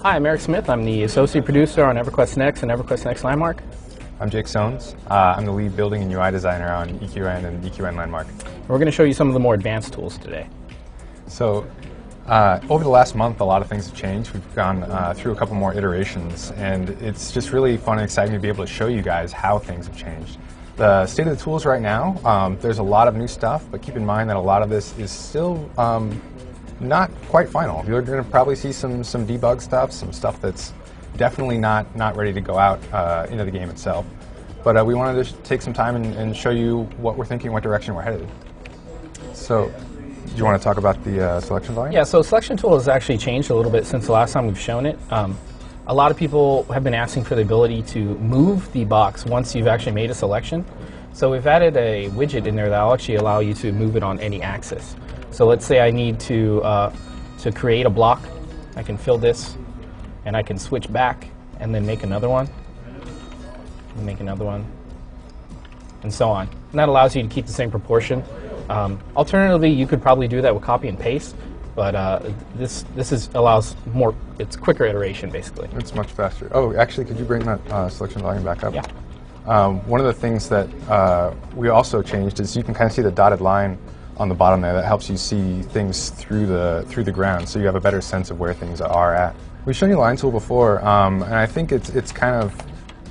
Hi, I'm Eric Smith. I'm the associate producer on Everquest Next and Everquest Next Landmark. I'm Jake Sones. I'm the lead building and UI designer on EQN and EQN Landmark. We're going to show you some of the more advanced tools today. So, over the last month, a lot of things have changed. We've gone through a couple more iterations, and it's just really fun and exciting to be able to show you guys how things have changed. The state of the tools right now, there's a lot of new stuff, but keep in mind that a lot of this is still not quite final. You're going to probably see some debug stuff, some stuff that's definitely not ready to go out into the game itself. But we wanted to take some time and show you what we're thinking, what direction we're headed. So, do you want to talk about the selection volume? Yeah, so selection tool has actually changed a little bit since the last time we've shown it. A lot of people have been asking for the ability to move the box once you've actually made a selection. So we've added a widget in there that will actually allow you to move it on any axis. So let's say I need to create a block. I can fill this, and I can switch back and then make another one, and make another one, and so on. And that allows you to keep the same proportion. Alternatively, you could probably do that with copy and paste, but this allows more. It's quicker iteration, basically. It's much faster. Oh, actually, could you bring that selection volume back up? Yeah. One of the things that we also changed is you can kind of see the dotted line on the bottom there that helps you see things through the ground, so you have a better sense of where things are at. We've shown you Line Tool before, and I think it's kind of,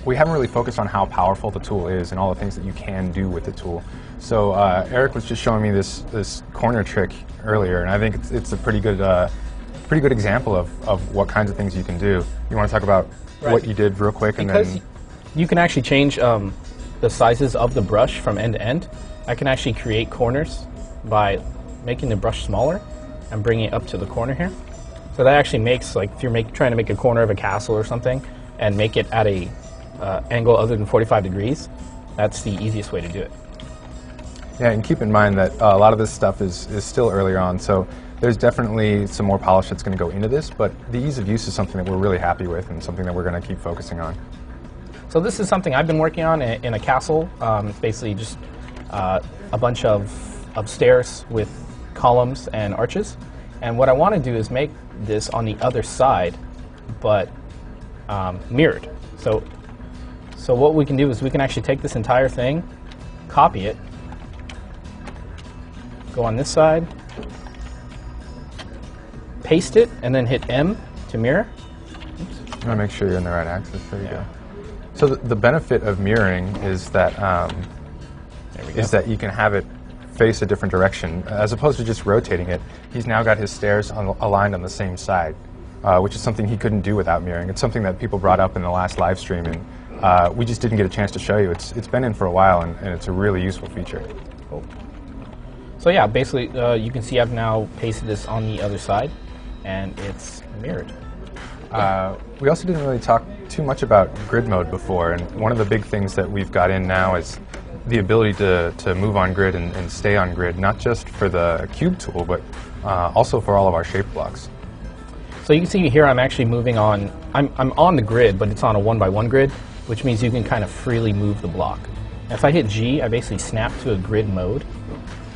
we haven't really focused on how powerful the tool is and all the things that you can do with the tool. So Eric was just showing me this corner trick earlier, and I think it's a pretty good example of what kinds of things you can do. You want to talk about what you did real quick? Because and then you can actually change the sizes of the brush from end to end. I can actually create corners by making the brush smaller and bringing it up to the corner here. So that actually makes, like, if you're trying to make a corner of a castle or something and make it at a angle other than 45 degrees, that's the easiest way to do it. Yeah, and keep in mind that a lot of this stuff is still earlier on, so there's definitely some more polish that's going to go into this, but the ease of use is something that we're really happy with and something that we're going to keep focusing on. So this is something I've been working on in a castle. It's basically just a bunch of stairs with columns and arches. And what I want to do is make this on the other side, but mirrored. So what we can do is we can actually take this entire thing, copy it, go on this side, paste it, and then hit M to mirror. Oops. You want to make sure you're in the right axis. There you go. So the benefit of mirroring is that you can have it face a different direction as opposed to just rotating it. He's now got his stairs aligned on the same side, which is something he couldn't do without mirroring. It's something that people brought up in the last live stream, and we just didn't get a chance to show you. It's been in for a while, and it's a really useful feature. Cool. So yeah, basically you can see I've now pasted this on the other side, and it's mirrored. We also didn't really talk too much about grid mode before, and one of the big things that we've got in now is the ability to move on grid and stay on grid, not just for the cube tool, but also for all of our shape blocks. So you can see here I'm actually moving on, I'm on the grid, but it's on a 1x1 grid, which means you can kind of freely move the block. And if I hit G, I basically snap to a grid mode.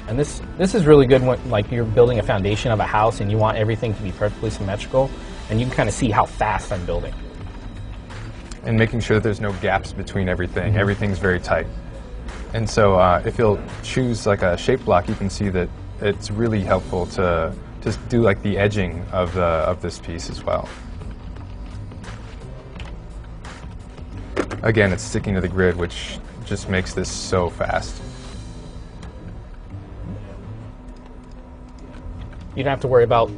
And this is really good when, like, you're building a foundation of a house and you want everything to be perfectly symmetrical, and you can kind of see how fast I'm building. And making sure that there's no gaps between everything. Everything's very tight. And so if you'll choose like a shape block, you can see that it's really helpful to just do like the edging of this piece as well. Again, it's sticking to the grid, which just makes this so fast. You don't have to worry about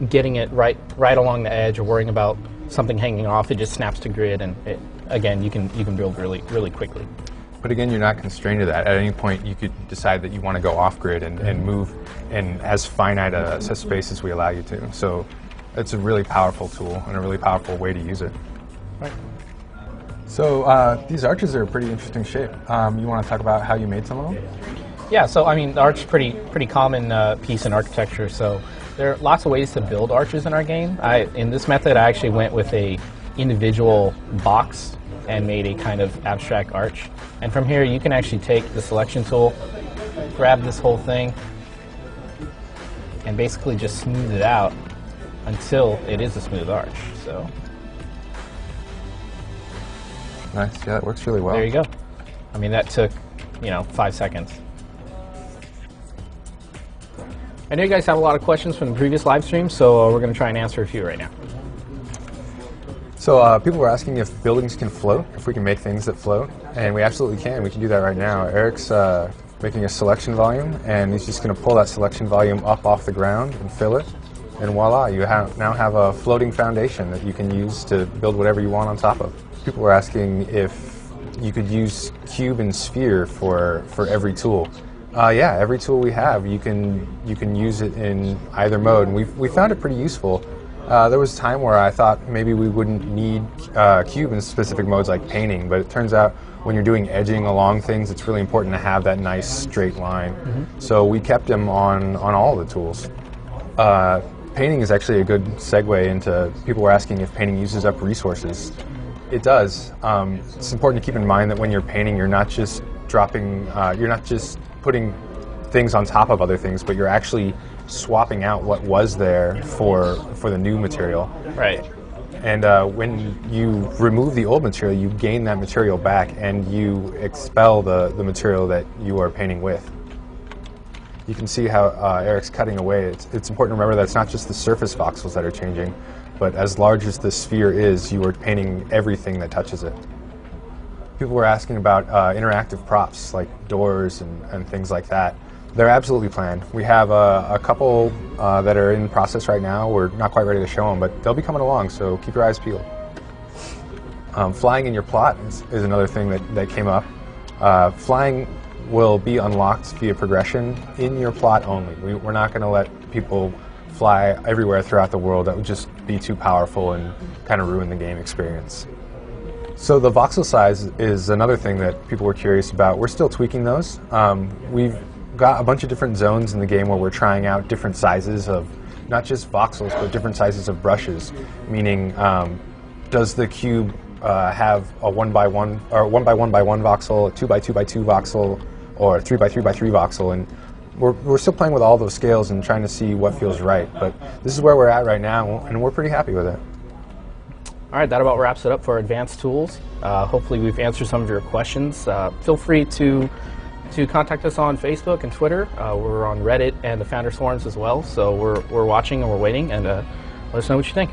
getting it right along the edge or worrying about something hanging off. It just snaps to grid, and again, you can build really quickly. But again, you're not constrained to that. At any point, you could decide that you want to go off grid and move in as finite a space as we allow you to. So it's a really powerful tool and a really powerful way to use it. Right. So these arches are a pretty interesting shape. You want to talk about how you made some of them? Yeah, so I mean, the arch is pretty common piece in architecture. So there are lots of ways to build arches in our game. In this method, I actually went with a individual box and made a kind of abstract arch. And from here, you can actually take the selection tool, grab this whole thing, and basically just smooth it out until it is a smooth arch. So Nice. Yeah, that works really well. There you go. I mean, that took, 5 seconds. I know you guys have a lot of questions from the previous live stream, so we're going to try and answer a few right now. So people were asking if buildings can float, if we can make things that float, and we absolutely can. We can do that right now. Eric's making a selection volume, and he's just going to pull that selection volume up off the ground and fill it, and voila, you now have a floating foundation that you can use to build whatever you want on top of. People were asking if you could use cube and sphere for every tool. Yeah, every tool we have, you can use it in either mode, and we found it pretty useful. There was a time where I thought maybe we wouldn't need cube in specific modes like painting, but it turns out when you're doing edging along things, it's really important to have that nice straight line. So we kept them on all the tools. Painting is actually a good segue into, people were asking if painting uses up resources. It does. It's important to keep in mind that when you're painting, you're not just putting things on top of other things, but you're actually swapping out what was there for the new material. Right. And when you remove the old material, you gain that material back and you expel the material that you are painting with. You can see how Eric's cutting away. It's important to remember that it's not just the surface voxels that are changing, but as large as the sphere is, you are painting everything that touches it. People were asking about interactive props like doors and things like that. They're absolutely planned. We have a couple that are in process right now. We're not quite ready to show them, but they'll be coming along, so keep your eyes peeled. Flying in your plot is another thing that came up. Flying will be unlocked via progression in your plot only. We're not going to let people fly everywhere throughout the world. That would just be too powerful and kind of ruin the game experience. So the voxel size is another thing that people were curious about. We're still tweaking those. We've got a bunch of different zones in the game where we're trying out different sizes of not just voxels, but different sizes of brushes. Meaning, does the cube have a 1x1 or 1x1x1 voxel, a 2x2x2 voxel, or a 3x3x3 voxel? And we're still playing with all those scales and trying to see what feels right. But this is where we're at right now, and we're pretty happy with it. All right, that about wraps it up for advanced tools. Hopefully we've answered some of your questions. Feel free to contact us on Facebook and Twitter. We're on Reddit and the Founders Forums as well, so we're watching and we're waiting, and let us know what you think.